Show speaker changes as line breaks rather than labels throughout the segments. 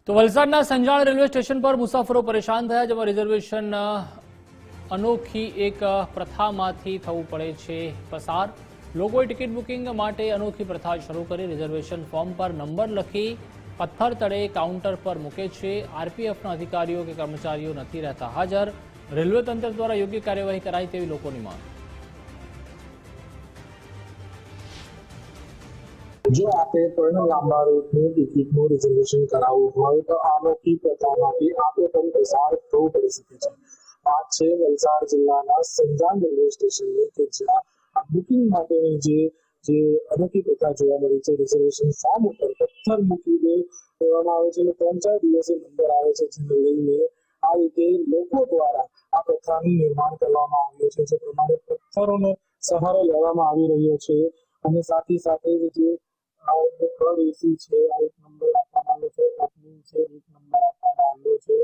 તો વલસાડના Sanjan railway station પર મુસાફરો પરેશાન થયા, જેમાં રિઝર્વેશન અનોખી એક પ્રથામાંથી થવું પડે છે પસાર। લોકોએ ટિકિટ બુકિંગ માટે અનોખી પ્રથા શરૂ કરી। રિઝર્વેશન ફોર્મ પર નંબર લખી પથ્થર તળે કાઉન્ટર પર મૂકે છે। આરપીએફના અધિકારીઓ કે કર્મચારીઓ નથી રહેતા હાજર। રેલવે તંત્ર દ્વારા યોગ્ય કાર્યવાહી કરાય તેવી લોકોની માંગ।
જો આપે પણ લાંબા રૂટનું ટિકિટનું રિઝર્વેશન કરાવવું હોય તો અનોખી પ્રથામાંથી આપે પણ પસાર થવું પડી શકે છે। આ છે વલસાડ જિલ્લાના સંજાણ રેલવે સ્ટેશનની કે જ્યાં બુકિંગ માટેની જે અનોખી પ્રથા જોવા મળી છે। રિઝર્વેશન ફોર્મ ઉપર પથ્થર મૂકી દેવામાં આવે છે અને 3-4 દિવસે નંબર આવે છે, જેને લઈને આ રીતે લોકો દ્વારા આ પ્રથાનું નિર્માણ કરવામાં આવ્યું છે। જે પ્રમાણે પથ્થરોનો સહારો લેવામાં આવી રહ્યો છે અને સાથે જે થર્ડ એસી છે, આ એક નંબર આપવામાં આવ્યો છે, ઓપનિંગ છે, એક નંબર આપવામાં આવ્યો છે।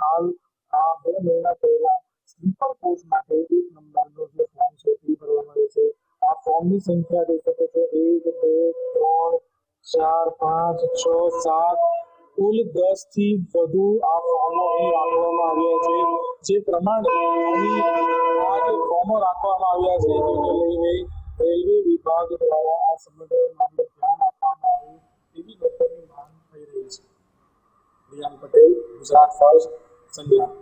હાલ આ 2 મહિના પહેલા સ્લીપર કોચ માટે એક નંબરનો જે ફોર્મ છે તે ભરવામાં આવ્યો છે। આ ફોર્મની સંખ્યા જોઈ શકો છો 1 2 3 4 5 6 7 કુલ 10 થી વધુ આ ફોર્મો અહીં રાખવામાં આવ્યા છે। જે પ્રમાણે આ જે ફોર્મો રાખવામાં આવ્યા છે તેને લઈને રેલવે વિભાગ દ્વારા આ સમગ્ર મામલે ધ્યાન આપવામાં આવે તેવી લોકોની માંગ થઈ રહી છે। રિયાન પટેલ, ગુજરાત ફર્સ્ટ, સંજાણ।